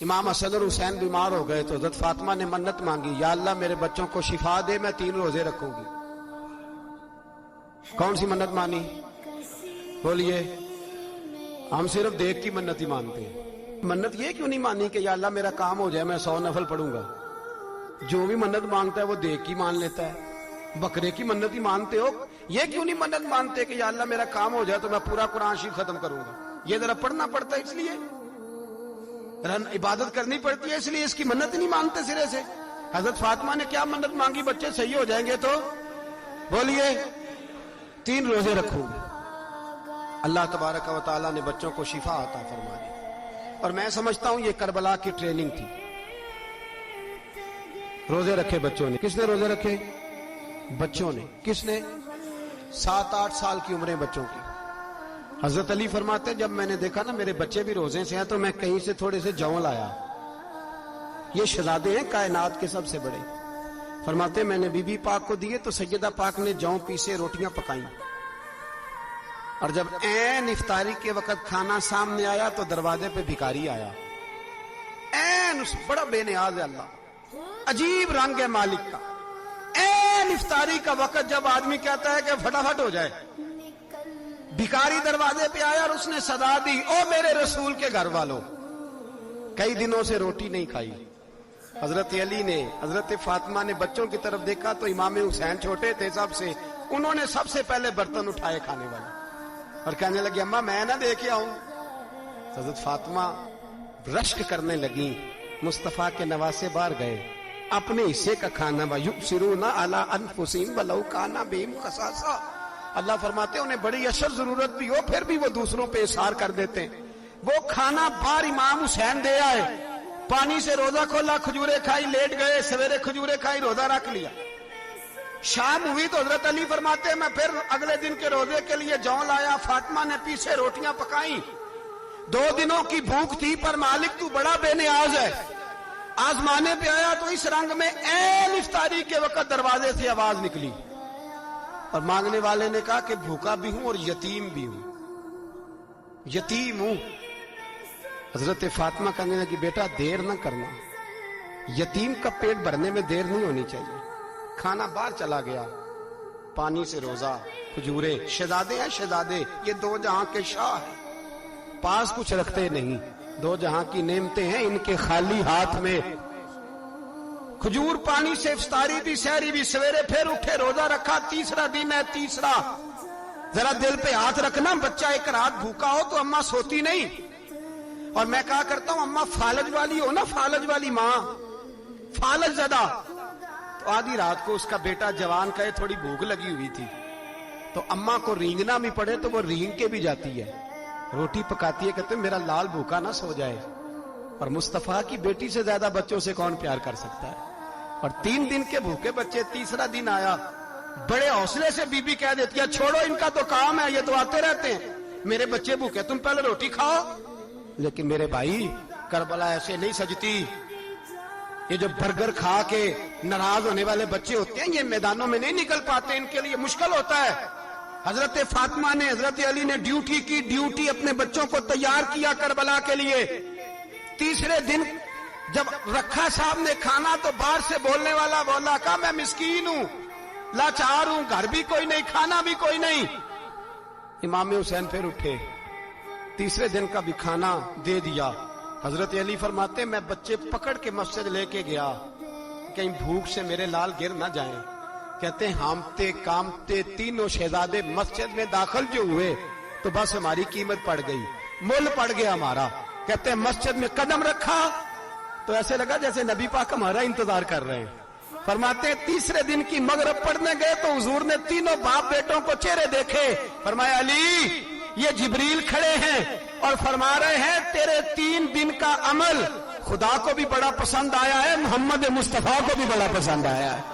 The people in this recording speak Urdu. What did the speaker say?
امام حسن اور حسین بیمار ہو گئے تو حضرت فاطمہ نے منت مانگی، یا اللہ میرے بچوں کو شفا دے، میں 3 روزے رکھوں گی۔ کون سی منت مانی؟ بولیے۔ ہم صرف دیکھ کی منت ہی مانتے ہیں۔ منت یہ کیوں نہیں مانی کہ یا اللہ میرا کام ہو جائے، میں 100 نفل پڑھوں گا؟ جو بھی منت مانگتا ہے وہ دیکھ کی مان لیتا ہے۔ بکرے کی منت ہی مانتے ہو، یہ کیوں نہیں منت مانتے کہ یا اللہ میرا کام ہو جائے تو میں پورا قرآن شریف ختم کروں گا؟ یہ ذرا پڑھنا پڑتا ہے، اس لیے عبادت کرنی پڑتی ہے، اس لیے اس کی منت نہیں مانتے سرے سے۔ حضرت فاطمہ نے کیا منت مانگی؟ بچے صحیح ہو جائیں گے تو بولیے 3 روزے رکھوں گے۔ اللہ تبارک و تعالیٰ نے بچوں کو شفا عطا فرما دی، اور میں سمجھتا ہوں یہ کربلا کی ٹریننگ تھی۔ روزے رکھے بچوں نے۔ کس نے روزے رکھے؟ بچوں نے۔ کس نے؟ 7-8 سال کی عمریں بچوں کی۔ حضرت علی فرماتے ہیں جب میں نے دیکھا نا میرے بچے بھی روزے سے ہیں تو میں کہیں سے تھوڑے سے جوں لایا۔ یہ شہزادے ہیں کائنات کے سب سے بڑے۔ فرماتے ہیں میں نے بی بی پاک کو دیے تو سیدہ پاک نے جوں پیسے روٹیاں پکائیں، اور جب عین افطاری کے وقت کھانا سامنے آیا تو دروازے پہ بھکاری آیا۔ عین اس بڑا بے نیاز ہے اللہ، عجیب رنگ ہے مالک کا۔ عین افطاری کا وقت جب آدمی کہتا ہے کہ فٹافٹ ہو جائے، بھکاری دروازے پہ آیا اور اس نے صدا دی، او میرے رسول کے گھر والوں، کئی دنوں سے روٹی نہیں کھائی۔ حضرت علی نے، حضرت فاطمہ نے بچوں کی طرف دیکھا تو امام حسین چھوٹے تھے سب سے، انہوں نے سب سے پہلے برتن اٹھائے کھانے والے، اور کہنے لگی اماں میں نہ دے کے آؤں؟ حضرت فاطمہ رشک کرنے لگی۔ مصطفیٰ کے نواسے باہر گئے، اپنے حصے کا کھانا وَيُؤْثِرُونَ عَلَىٰ أَنفُسِهِمْ وَلَوْ كَانَ بِهِمْ خَصَاصَةٌ۔ اللہ فرماتے ہیں انہیں بڑی اشد ضرورت بھی ہو پھر بھی وہ دوسروں پہ اثار کر دیتے ہیں۔ وہ کھانا باہر امام حسین دے آئے، پانی سے روزہ کھولا، کھجورے کھائی، لیٹ گئے، سویرے کھجورے کھائی، روزہ رکھ لیا۔ شام ہوئی تو حضرت علی فرماتے ہیں میں پھر اگلے دن کے روزے کے لیے جوں لایا، فاطمہ نے پیچھے روٹیاں پکائیں۔ 2 دنوں کی بھوک تھی پر مالک تو بڑا بے نیاز ہے۔ آزمانے پہ آیا تو اس رنگ میں عین افطاری کے وقت دروازے سے آواز نکلی، اور مانگنے والے نے کہا کہ بھوکا بھی ہوں اور یتیم بھی ہوں، یتیم ہوں۔ حضرت فاطمہ کہنے لگی بیٹا دیر نہ کرنا، یتیم کا پیٹ بھرنے میں دیر نہیں ہونی چاہیے۔ کھانا باہر چلا گیا، پانی سے روزہ، کھجورے۔ شہزادے ہیں شہزادے، یہ 2 جہاں کے شاہ ہیں، پاس کچھ رکھتے نہیں، 2 جہاں کی نعمتیں ہیں ان کے خالی ہاتھ میں۔ کھجور پانی سے افطاری بھی، سحری بھی، سویرے پھر اٹھے، روزہ رکھا۔ 3را دن ہے، 3را۔ ذرا دل پہ ہاتھ رکھنا، بچہ ایک رات بھوکا ہو تو اماں سوتی نہیں، اور میں کہا کرتا ہوں اماں فالج والی ہو نا، فالج والی ماں، فالج زدہ، تو آدھی رات کو اس کا بیٹا جوان کہے تھوڑی بھوک لگی ہوئی تھی تو اماں کو رینگنا بھی پڑے تو وہ رینگ کے بھی جاتی ہے، روٹی پکاتی ہے، کہتے ہیں میرا لال بھوکا نہ سو جائے۔ اور مصطفیٰ کی بیٹی سے زیادہ بچوں سے کون پیار کر سکتا ہے؟ اور 3 دن کے بھوکے بچے، 3را دن آیا، بڑے حوصلے سے بی بی کہہ دیتی ہے چھوڑو ان کا تو کام ہے، یہ تو آتے رہتے ہیں، میرے بچے بھوکے تم پہلے روٹی کھاؤ۔ لیکن میرے بھائی کربلا ایسے نہیں سجتی۔ یہ جو برگر کھا کے ناراض ہونے والے بچے ہوتے ہیں یہ میدانوں میں نہیں نکل پاتے، ان کے لیے مشکل ہوتا ہے۔ حضرت فاطمہ نے، حضرت علی نے ڈیوٹی کی، ڈیوٹی اپنے بچوں کو تیار کیا کربلا کے لیے۔ 3رے دن جب رکھا صاحب نے کھانا تو باہر سے بولنے والا بولا کہا میں مسکین ہوں، لاچار ہوں، گھر بھی کوئی نہیں، کھانا بھی کوئی نہیں۔ امام حسین پھر اٹھے، 3رے دن کا بھی کھانا دے دیا۔ حضرت علی فرماتے میں بچے پکڑ کے مسجد لے کے گیا، کہیں بھوک سے میرے لال گر نہ جائیں۔ کہتے ہیں ہامتے کامتے 3 شہزادے مسجد میں داخل جو ہوئے تو بس ہماری قیمت پڑ گئی، مول پڑ گیا ہمارا۔ کہتے ہیں مسجد میں قدم رکھا تو ایسے لگا جیسے نبی پاک ہمارا انتظار کر رہے ہیں۔ فرماتے ہیں 3رے دن کی مغرب پڑھنے گئے تو حضور نے 3 باپ بیٹوں کو چہرے دیکھے، فرمایا علی یہ جبریل کھڑے ہیں اور فرما رہے ہیں تیرے 3 دن کا عمل خدا کو بھی بڑا پسند آیا ہے، محمد مصطفیٰ کو بھی بڑا پسند آیا ہے۔